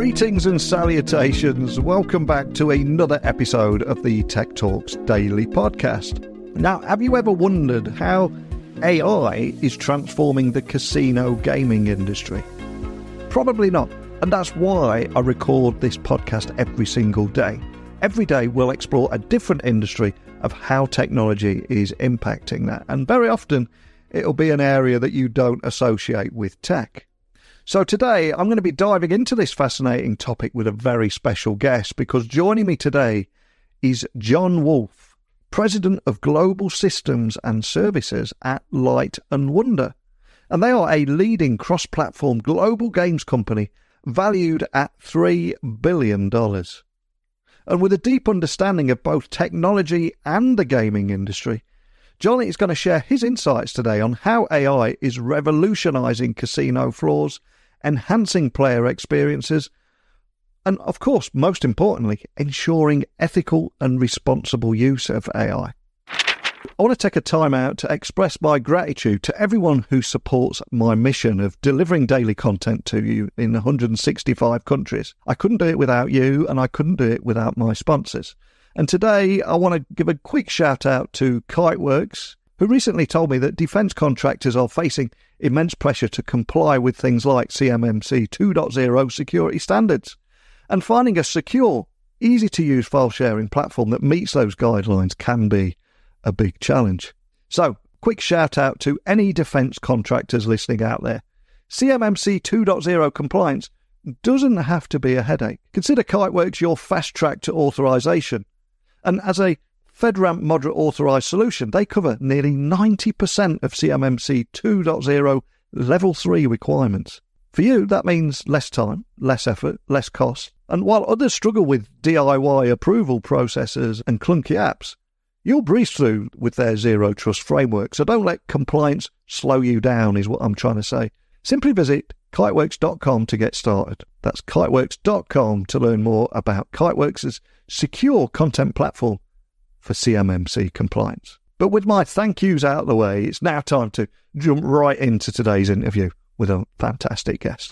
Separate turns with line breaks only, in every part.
Greetings and salutations. Welcome back to another episode of the Tech Talks Daily podcast. Now, have you ever wondered how AI is transforming the casino gaming industry? Probably not. And that's why I record this podcast every single day. Every day we'll explore a different industry of how technology is impacting that. And very often it'll be an area that you don't associate with tech. So today I'm going to be diving into this fascinating topic with a very special guest, because joining me today is Jon Wolfe, President of Global Systems and Services at Light & Wonder. And they are a leading cross-platform global games company valued at $3 billion. And with a deep understanding of both technology and the gaming industry, Jon is going to share his insights today on how AI is revolutionising casino floors, enhancing player experiences, and, of course, most importantly, ensuring ethical and responsible use of AI. I want to take a time out to express my gratitude to everyone who supports my mission of delivering daily content to you in 165 countries. I couldn't do it without you, and I couldn't do it without my sponsors. And today I want to give a quick shout out to Kiteworks, who recently told me that defence contractors are facing immense pressure to comply with things like CMMC 2.0 security standards. And finding a secure, easy-to-use file-sharing platform that meets those guidelines can be a big challenge. So, quick shout-out to any defence contractors listening out there. CMMC 2.0 compliance doesn't have to be a headache. Consider Kiteworks your fast track to authorisation. And as a FedRAMP moderate authorised solution, they cover nearly 90% of CMMC 2.0 Level 3 requirements. For you, that means less time, less effort, less cost. And while others struggle with DIY approval processes and clunky apps, you'll breeze through with their zero trust framework. So don't let compliance slow you down, is what I'm trying to say. Simply visit kiteworks.com to get started. That's kiteworks.com to learn more about Kiteworks' secure content platform for CMMC compliance. But with my thank yous out of the way, it's now time to jump right into today's interview with a fantastic guest.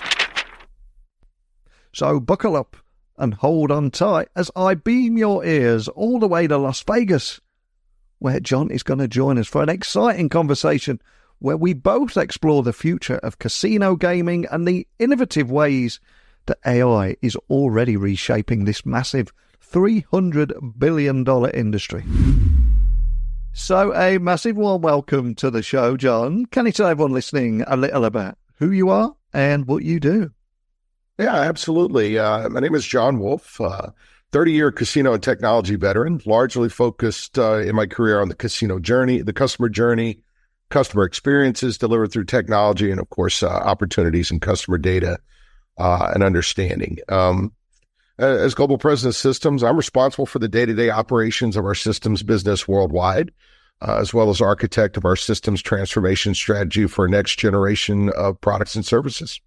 So buckle up and hold on tight as I beam your ears all the way to Las Vegas, where Jon is going to join us for an exciting conversation where we both explore the future of casino gaming and the innovative ways that AI is already reshaping this massive $300 billion industry. So a massive warm welcome to the show, Jon. Can you tell everyone listening a little about who you are and what you do?
Yeah, absolutely. My name is Jon Wolfe, 30-year casino and technology veteran, largely focused in my career on the casino journey, the customer journey, customer experiences delivered through technology, and of course, opportunities in customer data and understanding. As Global President of Systems, I'm responsible for the day-to-day operations of our systems business worldwide, as well as architect of our systems transformation strategy for next generation of products and services.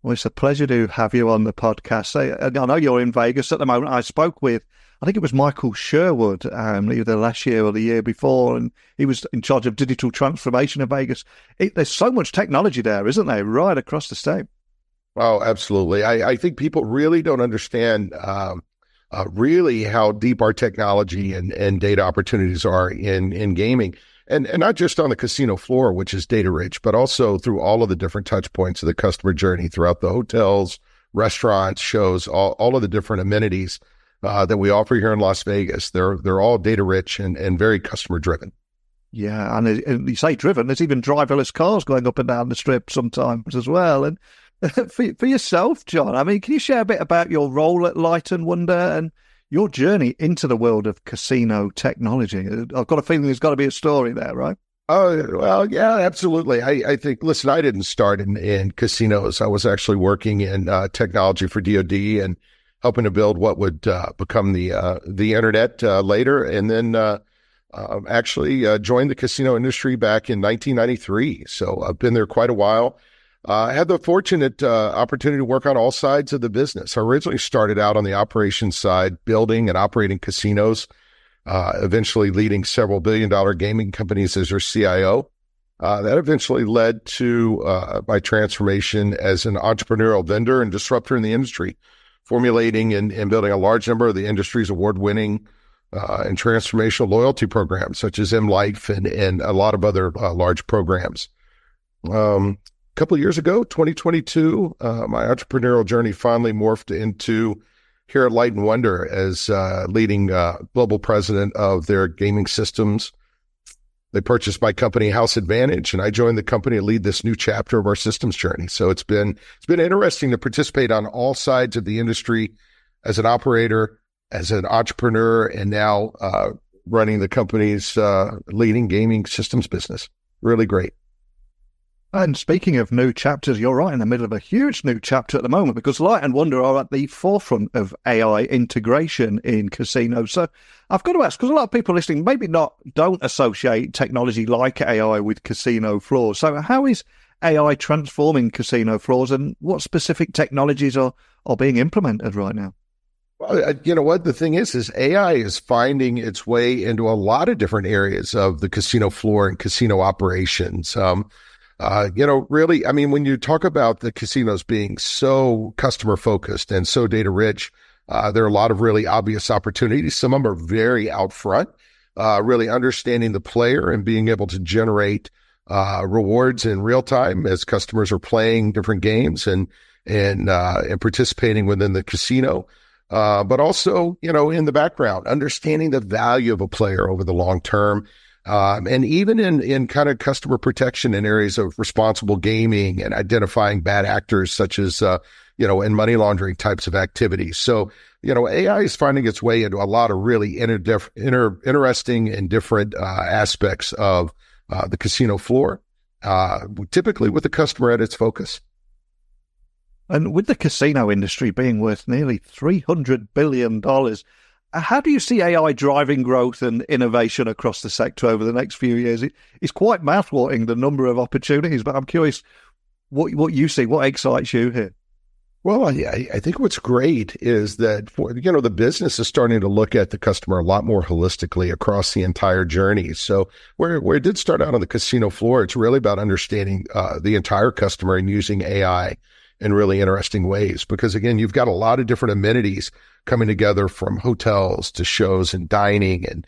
Well, it's a pleasure to have you on the podcast. I know you're in Vegas at the moment. I spoke with, I think it was Michael Sherwood, either last year or the year before, and he was in charge of digital transformation in Vegas. There's so much technology there, isn't there, right across the state?
Oh, absolutely. I think people really don't understand really how deep our technology and data opportunities are in gaming. And not just on the casino floor, which is data rich, but also through all of the different touch points of the customer journey throughout the hotels, restaurants, shows, all of the different amenities that we offer here in Las Vegas. They're all data rich and very customer driven.
Yeah, and you say driven, there's even driverless cars going up and down the strip sometimes as well. And for yourself, Jon, I mean, can you share a bit about your role at Light & Wonder and your journey into the world of casino technology? I've got a feeling there's got to be a story there, right?
Oh, well, yeah, absolutely. I think, listen, I didn't start in casinos. I was actually working in technology for DoD and helping to build what would become the internet later. And then actually joined the casino industry back in 1993. So I've been there quite a while. I had the fortunate opportunity to work on all sides of the business. I originally started out on the operations side, building and operating casinos, eventually leading several billion-dollar gaming companies as their CIO. That eventually led to my transformation as an entrepreneurial vendor and disruptor in the industry, formulating and building a large number of the industry's award-winning and transformational loyalty programs, such as M-Life and a lot of other large programs. A couple of years ago, 2022, my entrepreneurial journey finally morphed into here at Light & Wonder as leading global president of their gaming systems. They purchased my company, House Advantage, and I joined the company to lead this new chapter of our systems journey. So it's been interesting to participate on all sides of the industry as an operator, as an entrepreneur, and now running the company's leading gaming systems business. Really great.
And speaking of new chapters, you're right in the middle of a huge new chapter at the moment, because Light & Wonder are at the forefront of AI integration in casinos. So I've got to ask, because a lot of people listening maybe don't associate technology like AI with casino floors. So how is AI transforming casino floors, and what specific technologies are being implemented right now?
Well, you know what? The thing is AI is finding its way into a lot of different areas of the casino floor and casino operations. Really, I mean, when you talk about the casinos being so customer focused and so data rich, there are a lot of really obvious opportunities. Some of them are very out front, really understanding the player and being able to generate rewards in real time as customers are playing different games and participating within the casino. But also, in the background, understanding the value of a player over the long term. And even in kind of customer protection in areas of responsible gaming and identifying bad actors such as, and money laundering types of activities. So, AI is finding its way into a lot of really interesting and different aspects of the casino floor, typically with the customer at its focus.
And with the casino industry being worth nearly $300 billion, how do you see AI driving growth and innovation across the sector over the next few years? It's quite mouth-watering, the number of opportunities, but I'm curious what you see, what excites you here?
Well, I think what's great is that, the business is starting to look at the customer a lot more holistically across the entire journey. So where it did start out on the casino floor, it's really about understanding the entire customer and using AI in really interesting ways. Because again, you've got a lot of different amenities coming together, from hotels to shows and dining and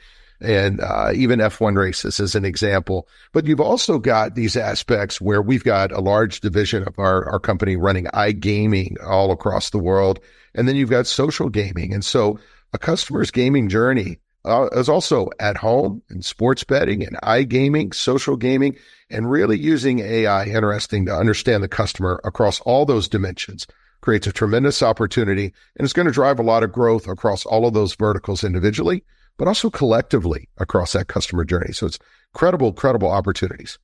even F1 races as an example. But you've also got these aspects where we've got a large division of our company running iGaming all across the world. And then you've got social gaming. And so a customer's gaming journey is also at home and sports betting and iGaming, social gaming, and really using AI interesting to understand the customer across all those dimensions creates a tremendous opportunity, and it's going to drive a lot of growth across all of those verticals individually, but also collectively across that customer journey. So it's credible opportunities.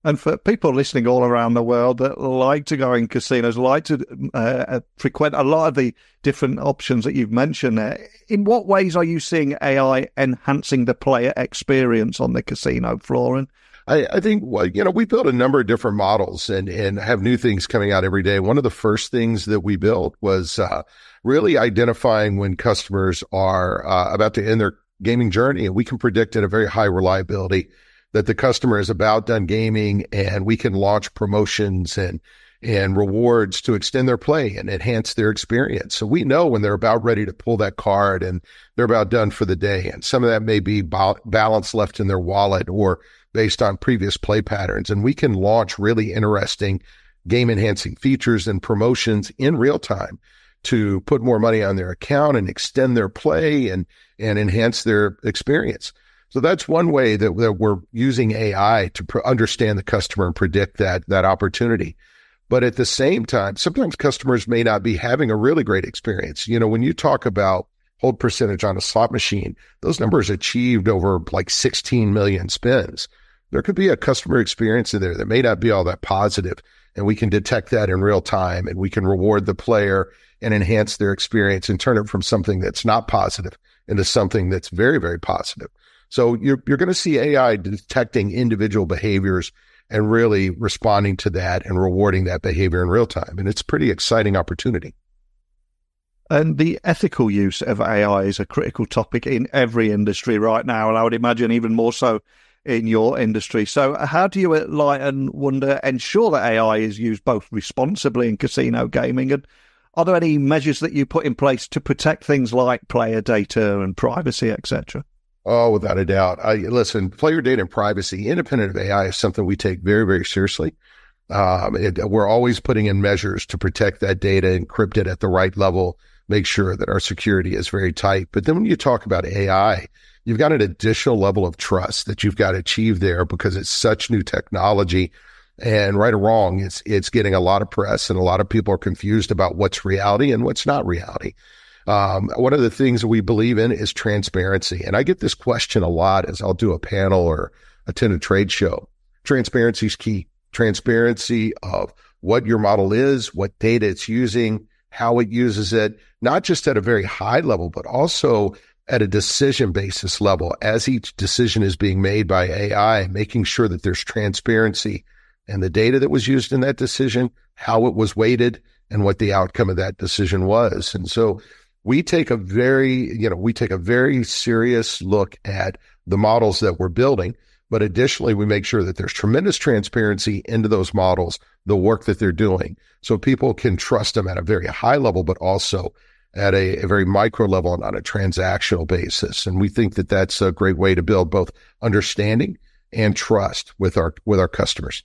And for people listening all around the world that like to go in casinos, like to frequent a lot of the different options that you've mentioned there, in what ways are you seeing AI enhancing the player experience on the casino floor? And
I think, we built a number of different models and have new things coming out every day. One of the first things that we built was really identifying when customers are about to end their gaming journey, and we can predict at a very high reliability that the customer is about done gaming, and we can launch promotions and rewards to extend their play and enhance their experience. So we know when they're about ready to pull that card and they're about done for the day. And some of that may be balance left in their wallet or based on previous play patterns. And we can launch really interesting game enhancing features and promotions in real time to put more money on their account and extend their play and enhance their experience. So that's one way that we're using AI to understand the customer and predict that opportunity. But at the same time, sometimes customers may not be having a really great experience. When you talk about hold percentage on a slot machine, those numbers achieved over like 16 million spins. There could be a customer experience in there that may not be all that positive, and we can detect that in real time, and we can reward the player and enhance their experience and turn it from something that's not positive into something that's very, very positive. So you're going to see AI detecting individual behaviors and really responding to that and rewarding that behavior in real time. And it's a pretty exciting opportunity.
And the ethical use of AI is a critical topic in every industry right now, and I would imagine even more so in your industry. So how do you, at Light and Wonder, ensure that AI is used both responsibly in casino gaming? And are there any measures that you put in place to protect things like player data and privacy, etc.?
Oh, without a doubt. Listen, player data and privacy, independent of AI, is something we take very, very seriously. We're always putting in measures to protect that data, encrypt it at the right level, make sure that our security is very tight. But then when you talk about AI, you've got an additional level of trust that you've got to achieve there because it's such new technology. And right or wrong, it's getting a lot of press and a lot of people are confused about what's reality and what's not reality. One of the things that we believe in is transparency. And I get this question a lot as I'll do a panel or attend a trade show. Transparency is key. Transparency of what your model is, what data it's using, how it uses it, not just at a very high level, but also at a decision basis level as each decision is being made by AI, making sure that there's transparency and the data that was used in that decision, how it was weighted, and what the outcome of that decision was. And so we take a very serious look at the models that we're building, but additionally, we make sure that there's tremendous transparency into those models, the work that they're doing, so people can trust them at a very high level, but also at a very micro level and on a transactional basis. And we think that that's a great way to build both understanding and trust with our customers.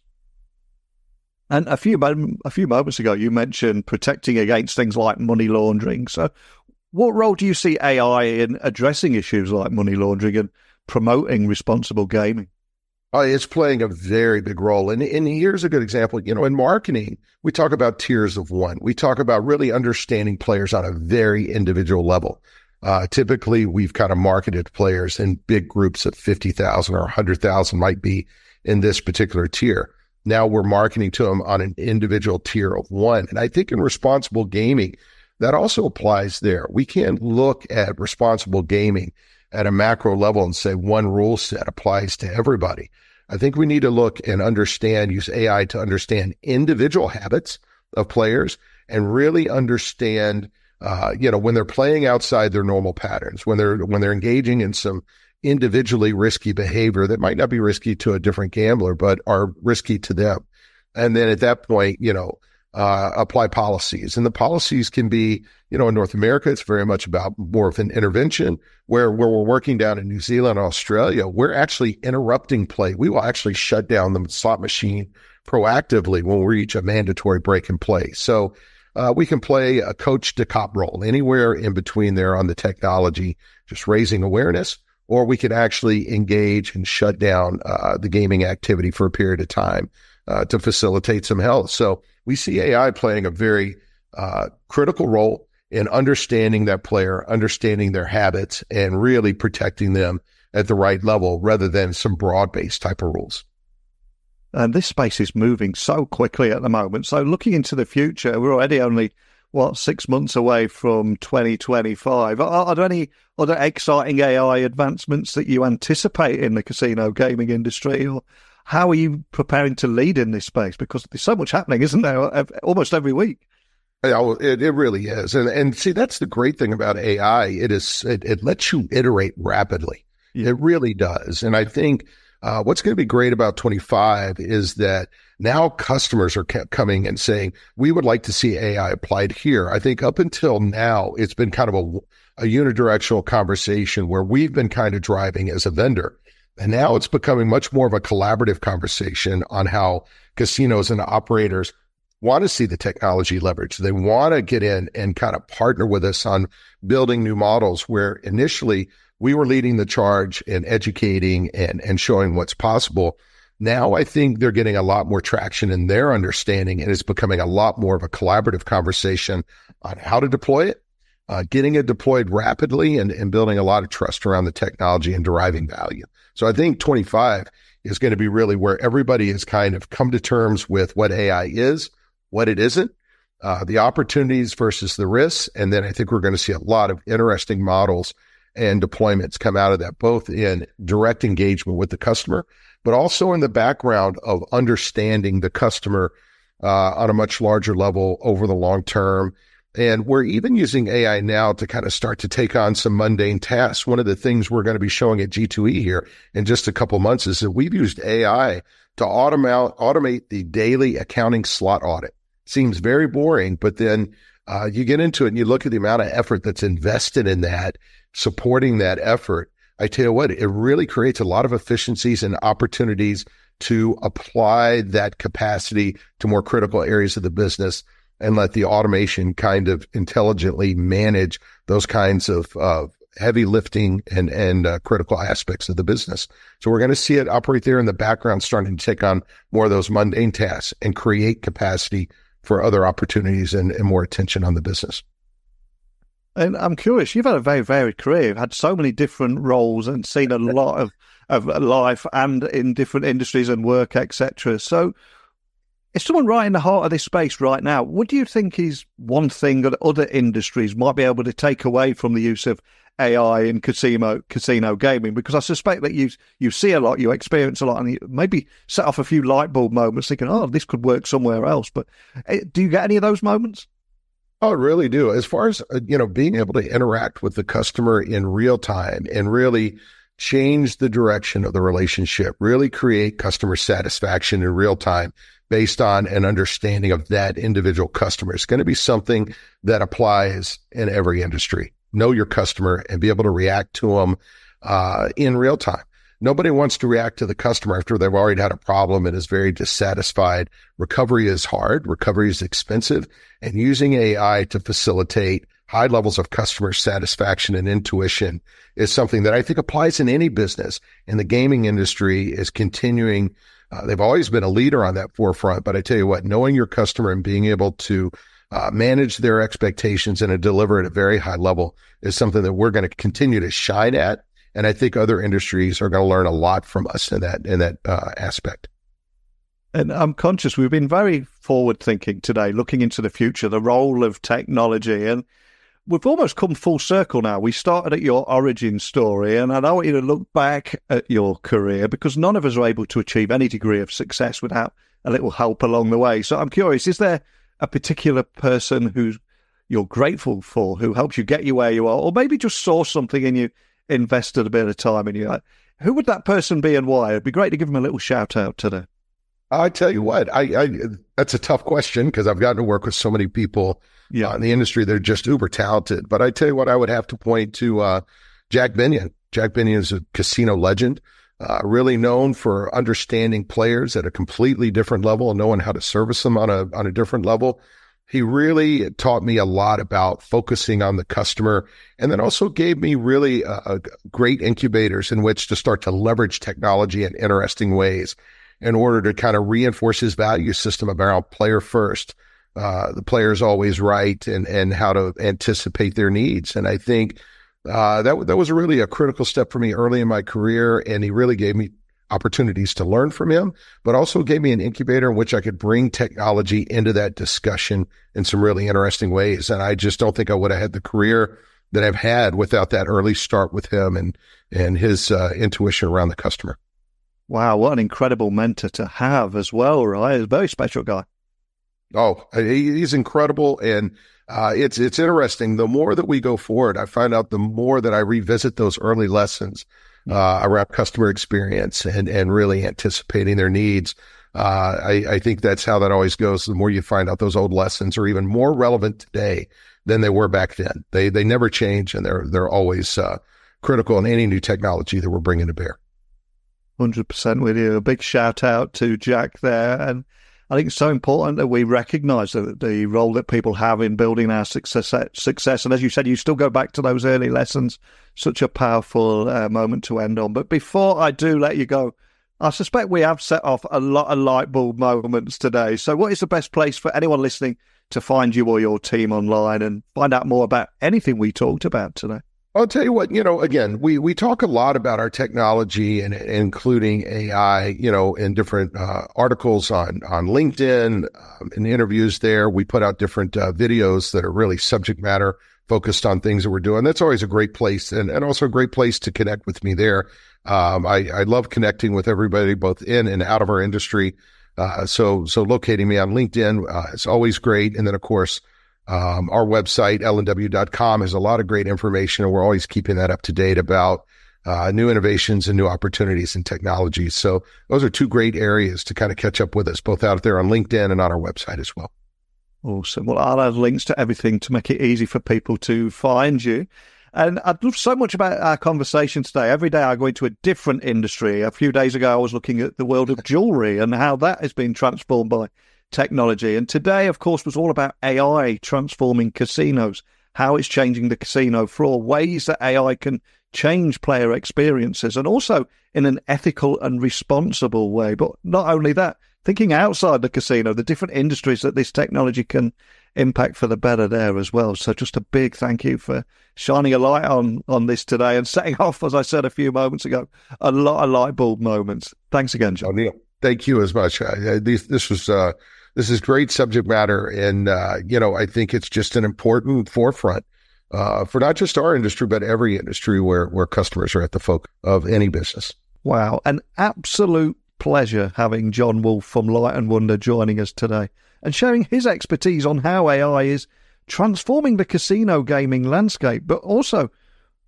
And a few moments ago, you mentioned protecting against things like money laundering. So what role do you see AI in addressing issues like money laundering and promoting responsible gaming?
It's playing a very big role. And here's a good example. In marketing, we talk about tiers of one. We talk about really understanding players on a very individual level. Typically, we've kind of marketed players in big groups of 50,000 or 100,000 might be in this particular tier. Now we're marketing to them on an individual tier of one. And I think in responsible gaming, that also applies there. We can't look at responsible gaming at a macro level and say one rule set applies to everybody. I think we need to look and use AI to understand individual habits of players and really understand, when they're playing outside their normal patterns, when they're engaging in some individually risky behavior that might not be risky to a different gambler, but are risky to them. And then at that point, apply policies. And the policies can be, in North America, it's very much about more of an intervention where we're working down in New Zealand, Australia, we're actually interrupting play. We will actually shut down the slot machine proactively when we reach a mandatory break in play. So we can play a coach to cop role anywhere in between there on the technology, just raising awareness, or we can actually engage and shut down the gaming activity for a period of time to facilitate some health. So we see AI playing a very critical role in understanding that player, understanding their habits, and really protecting them at the right level rather than some broad-based type of rules.
And this space is moving so quickly at the moment. So looking into the future, we're already only, 6 months away from 2025. Are there any other exciting AI advancements that you anticipate in the casino gaming industry? Or how are you preparing to lead in this space? Because there's so much happening, isn't there, almost every week?
Yeah, it really is. And see, that's the great thing about AI. It lets you iterate rapidly. Yeah. It really does. And I think what's going to be great about 25 is that now customers are coming and saying, we would like to see AI applied here. I think up until now, it's been kind of a unidirectional conversation where we've been kind of driving as a vendor. And now it's becoming much more of a collaborative conversation on how casinos and operators want to see the technology leverage. They want to get in and kind of partner with us on building new models where initially we were leading the charge and educating and showing what's possible. Now I think they're getting a lot more traction in their understanding, and it's becoming a lot more of a collaborative conversation on how to deploy it, getting it deployed rapidly and building a lot of trust around the technology and deriving value. So I think 25 is going to be really where everybody has kind of come to terms with what AI is, what it isn't, the opportunities versus the risks. And then I think we're going to see a lot of interesting models and deployments come out of that, both in direct engagement with the customer, but also in the background of understanding the customer on a much larger level over the long term And we're even using AI now to kind of start to take on some mundane tasks. One of the things we're going to be showing at G2E here in just a couple months is that we've used AI to automate the daily accounting slot audit. Seems very boring, but then you get into it and you look at the amount of effort that's invested in that, supporting that effort. I tell you what, it really creates a lot of efficiencies and opportunities to apply that capacity to more critical areas of the business and let the automation kind of intelligently manage those kinds of heavy lifting and critical aspects of the business. So we're going to see it operate there in the background, starting to take on more of those mundane tasks and create capacity for other opportunities and more attention on the business.
And I'm curious, you've had a very varied career. You've had so many different roles and seen a lot of life and in different industries and work, etc. So if someone right in the heart of this space right now, what do you think is one thing that other industries might be able to take away from the use of AI in casino gaming? Because I suspect that you see a lot, you experience a lot, and you maybe set off a few light bulb moments thinking, oh, this could work somewhere else. But do you get any of those moments?
Oh, I really do. As far as, being able to interact with the customer in real time and really change the direction of the relationship, really create customer satisfaction in real time based on an understanding of that individual customer, it's going to be something that applies in every industry. Know your customer and be able to react to them in real time. Nobody wants to react to the customer after they've already had a problem and is very dissatisfied. Recovery is hard. Recovery is expensive. And using AI to facilitate high levels of customer satisfaction and intuition is something that I think applies in any business. And the gaming industry is continuing. They've always been a leader on that forefront. But I tell you what, knowing your customer and being able to manage their expectations and deliver at a very high level is something that we're going to continue to shine at. And I think other industries are going to learn a lot from us in that aspect.
And I'm conscious we've been very forward thinking today, looking into the future, the role of technology. And we've almost come full circle now. We started at your origin story, and I want you to look back at your career, because none of us are able to achieve any degree of success without a little help along the way. So I'm curious, is there a particular person who you're grateful for, who helps you get you where you are, or maybe just saw something in you, invested a bit of time in you? Who would that person be and why? It'd be great to give them a little shout out today.
I tell you what, I that's a tough question because I've gotten to work with so many people in the industry that are just uber talented. But I tell you what, I would have to point to Jack Binion. Jack Binion is a casino legend, really known for understanding players at a completely different level and knowing how to service them on a different level. He really taught me a lot about focusing on the customer, and then also gave me really great incubators in which to start to leverage technology in interesting ways in order to kind of reinforce his value system about player first. The player's always right, and how to anticipate their needs. And I think that was really a critical step for me early in my career, and he really gave me opportunities to learn from him, but also gave me an incubator in which I could bring technology into that discussion in some really interesting ways. And I just don't think I would have had the career that I've had without that early start with him and his intuition around the customer.
Wow, what an incredible mentor to have as well, right? He's a very special guy.
Oh, he's incredible. And it's interesting. The more that we go forward, I find out the more that I revisit those early lessons around customer experience and really anticipating their needs. I think that's how that always goes. The more you find out those old lessons are even more relevant today than they were back then. They never change, and they're always critical in any new technology that we're bringing to bear.
100% with you. A big shout out to Jack there. And I think it's so important that we recognize the role that people have in building our success. And as you said, you still go back to those early lessons. Such a powerful moment to end on. But before I do let you go, I suspect we have set off a lot of light bulb moments today. So what is the best place for anyone listening to find you or your team online and find out more about anything we talked about today?
I'll tell you what, again, we talk a lot about our technology and including AI, in different articles on LinkedIn, in interviews there. We put out different videos that are really subject matter focused on things that we're doing. That's always a great place and also a great place to connect with me there. I love connecting with everybody, both in and out of our industry. So locating me on LinkedIn is always great. And then, of course, Our website, lnw.com, has a lot of great information, and we're always keeping that up to date about new innovations and new opportunities in technology. So those are two great areas to kind of catch up with us, both out there on LinkedIn and on our website as well.
Awesome. Well, I'll have links to everything to make it easy for people to find you. And I'd love so much about our conversation today. Every day I go into a different industry. A few days ago, I was looking at the world of jewelry and how that has been transformed by technology. And today, of course, was all about AI transforming casinos, how it's changing the casino floor, ways that AI can change player experiences, and also in an ethical and responsible way. But not only that, thinking outside the casino, the different industries that this technology can impact for the better there as well. So just a big thank you for shining a light on this today and setting off, as I said a few moments ago, a lot of light bulb moments. Thanks again, Jon.
Neil, thank you as much. This is great subject matter. And, I think it's just an important forefront for not just our industry, but every industry where customers are at the focus of any business.
Wow. An absolute pleasure having Jon Wolfe from Light & Wonder joining us today and sharing his expertise on how AI is transforming the casino gaming landscape, but also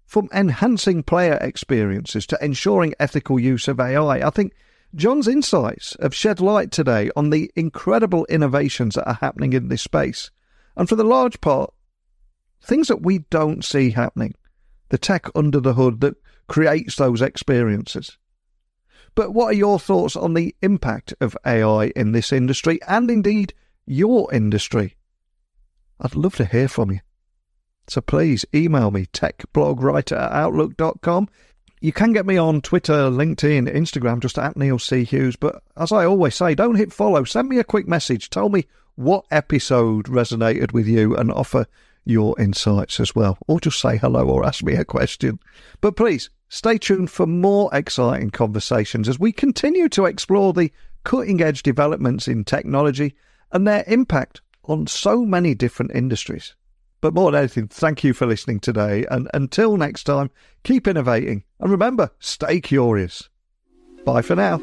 from enhancing player experiences to ensuring ethical use of AI. I think Jon's insights have shed light today on the incredible innovations that are happening in this space. And for the large part, things that we don't see happening, the tech under the hood that creates those experiences. But what are your thoughts on the impact of AI in this industry and indeed your industry? I'd love to hear from you. So please email me, techblogwriter@outlook.com. You can get me on Twitter, LinkedIn, Instagram, just at Neil C. Hughes. But as I always say, don't hit follow. Send me a quick message. Tell me what episode resonated with you and offer your insights as well. Or just say hello or ask me a question. But please, stay tuned for more exciting conversations as we continue to explore the cutting-edge developments in technology and their impact on so many different industries. But more than anything, thank you for listening today. And until next time, keep innovating. And remember, stay curious. Bye for now.